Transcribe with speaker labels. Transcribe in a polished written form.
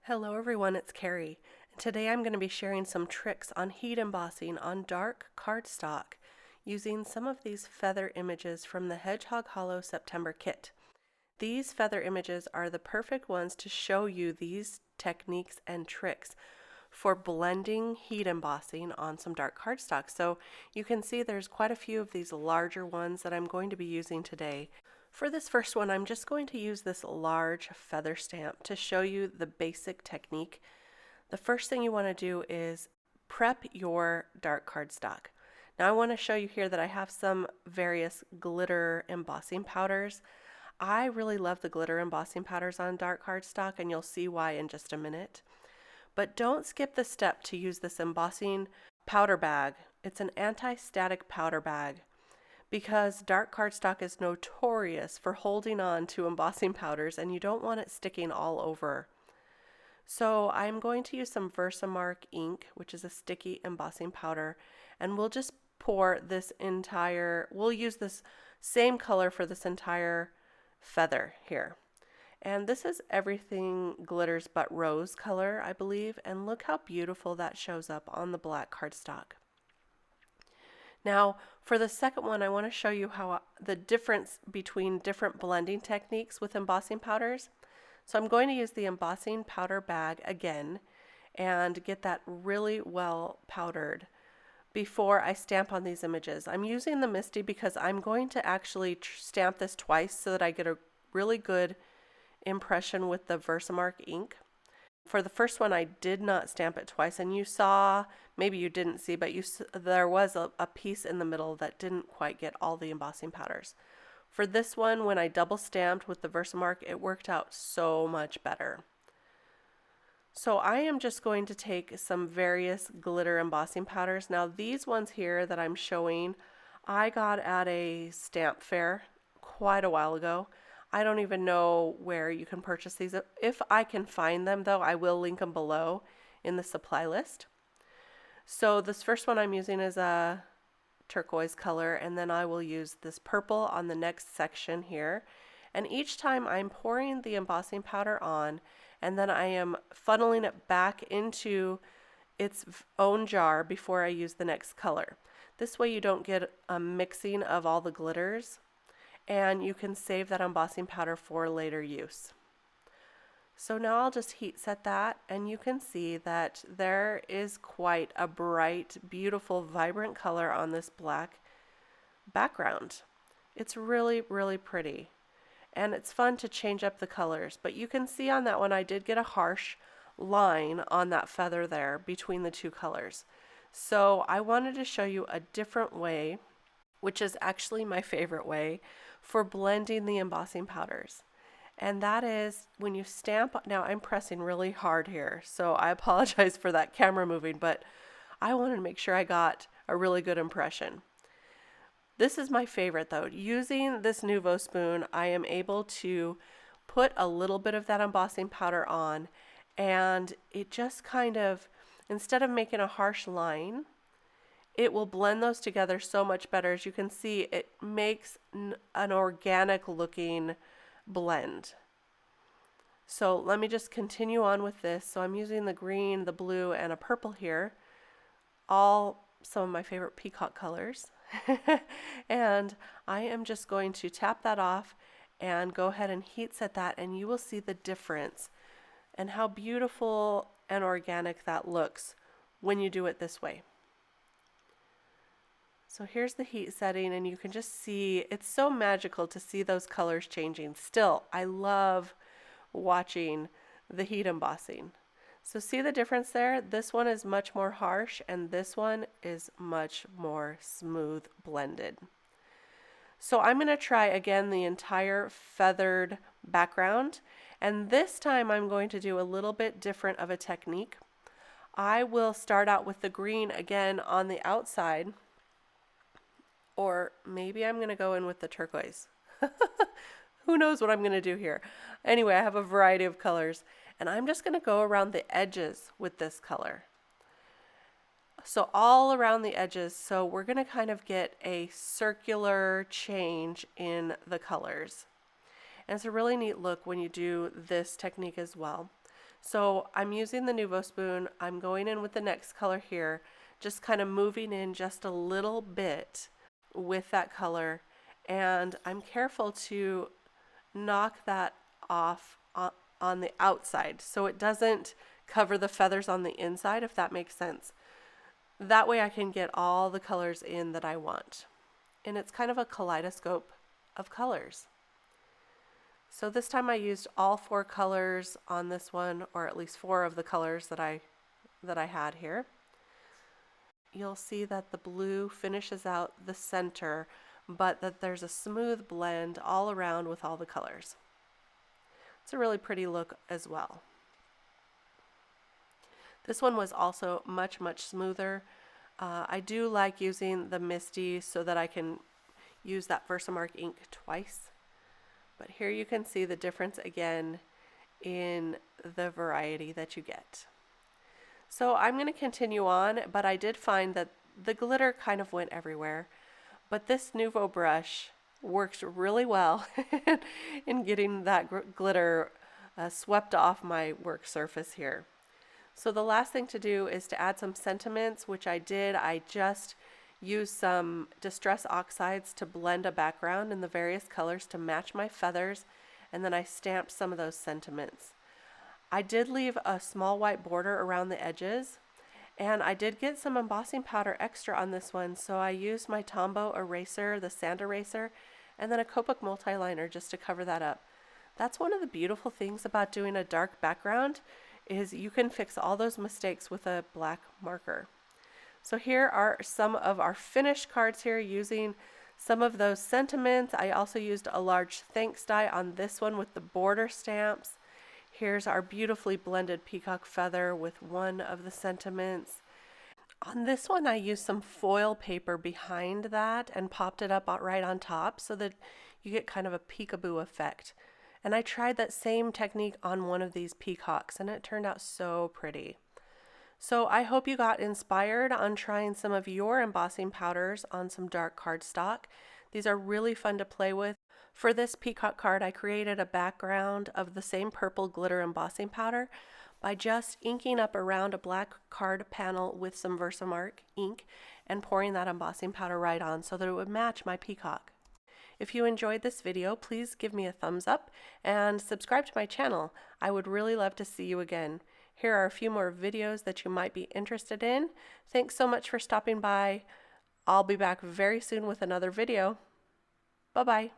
Speaker 1: Hello everyone, it's Kari. Today I'm going to be sharing some tricks on heat embossing on dark cardstock using some of these feather images from the Hedgehog Hollow September kit. These feather images are the perfect ones to show you these techniques and tricks for blending heat embossing on some dark cardstock. So you can see there's quite a few of these larger ones that I'm going to be using today. For this first one, I'm just going to use this large feather stamp to show you the basic technique. The first thing you want to do is prep your dark cardstock. Now I want to show you here that I have some various glitter embossing powders. I really love the glitter embossing powders on dark cardstock, and you'll see why in just a minute. But don't skip the step to use this embossing powder bag. It's an anti-static powder bag, because dark cardstock is notorious for holding on to embossing powders and you don't want it sticking all over. So I'm going to use some VersaMark ink, which is a sticky embossing powder, and we'll just pour this we'll use this same color for this entire feather here. And this is Everything Glitters But Rose color, I believe, and look how beautiful that shows up on the black cardstock. Now, for the second one, I want to show you how the difference between different blending techniques with embossing powders. So I'm going to use the embossing powder bag again and get that really well powdered before I stamp on these images. I'm using the MISTI because I'm going to actually stamp this twice so that I get a really good impression with the VersaMark ink. For the first one, I did not stamp it twice, and you saw, maybe you didn't see, but there was a piece in the middle that didn't quite get all the embossing powders. For this one, when I double stamped with the VersaMark, it worked out so much better. So I am just going to take some various glitter embossing powders. Now these ones here that I'm showing, I got at a stamp fair quite a while ago. I don't even know where you can purchase these. If I can find them, though, I will link them below in the supply list. So this first one I'm using is a turquoise color, and then I will use this purple on the next section here. And each time I'm pouring the embossing powder on, and then I am funneling it back into its own jar before I use the next color. This way you don't get a mixing of all the glitters, and you can save that embossing powder for later use. So now I'll just heat set that, and you can see that there is quite a bright, beautiful, vibrant color on this black background. It's really, really pretty, and it's fun to change up the colors, but you can see on that one I did get a harsh line on that feather there between the two colors. So I wanted to show you a different way, which is actually my favorite way, for blending the embossing powders. And that is when you stamp. Now I'm pressing really hard here, so I apologize for that camera moving, but I wanted to make sure I got a really good impression. This is my favorite though. Using this Nuvo spoon, I am able to put a little bit of that embossing powder on, and it just kind of, instead of making a harsh line, it will blend those together so much better. As you can see, it makes an organic looking blend. So let me just continue on with this. So I'm using the green, the blue, and a purple here, all some of my favorite peacock colors. And I am just going to tap that off and go ahead and heat set that, and you will see the difference and how beautiful and organic that looks when you do it this way. So here's the heat setting, and you can just see, it's so magical to see those colors changing. Still, I love watching the heat embossing. So see the difference there? This one is much more harsh, and this one is much more smooth blended. So I'm going to try again the entire feathered background, and this time I'm going to do a little bit different of a technique. I will start out with the green again on the outside, or maybe I'm going to go in with the turquoise. Who knows what I'm going to do here. Anyway, I have a variety of colors, and I'm just going to go around the edges with this color. So all around the edges, so we're going to kind of get a circular change in the colors. And it's a really neat look when you do this technique as well. So I'm using the Nuvo spoon. I'm going in with the next color here, just kind of moving in just a little bit with that color. And I'm careful to knock that off on the outside so it doesn't cover the feathers on the inside, if that makes sense. That way I can get all the colors in that I want. And it's kind of a kaleidoscope of colors. So this time I used all 4 colors on this one, or at least 4 of the colors that I had here. You'll see that the blue finishes out the center, but that there's a smooth blend all around with all the colors. It's a really pretty look as well. This one was also much smoother. I do like using the MISTI so that I can use that VersaMark ink twice. But here you can see the difference again in the variety that you get. So I'm going to continue on, but I did find that the glitter kind of went everywhere. But this Nuvo brush works really well in getting that glitter swept off my work surface here. So the last thing to do is to add some sentiments, which I did. I just used some Distress Oxides to blend a background in the various colors to match my feathers, and then I stamped some of those sentiments. I did leave a small white border around the edges, and I did get some embossing powder extra on this one, so I used my Tombow eraser, the sand eraser, and then a Copic multi-liner just to cover that up. That's one of the beautiful things about doing a dark background, is you can fix all those mistakes with a black marker. So here are some of our finished cards here using some of those sentiments. I also used a large thanks die on this one with the border stamps. Here's our beautifully blended peacock feather with one of the sentiments. On this one I used some foil paper behind that and popped it up right on top so that you get kind of a peekaboo effect. And I tried that same technique on one of these peacocks and it turned out so pretty. So I hope you got inspired on trying some of your embossing powders on some dark cardstock. These are really fun to play with. For this peacock card, I created a background of the same purple glitter embossing powder by just inking up around a black card panel with some VersaMark ink and pouring that embossing powder right on so that it would match my peacock. If you enjoyed this video, please give me a thumbs up and subscribe to my channel. I would really love to see you again. Here are a few more videos that you might be interested in. Thanks so much for stopping by. I'll be back very soon with another video. Bye-bye.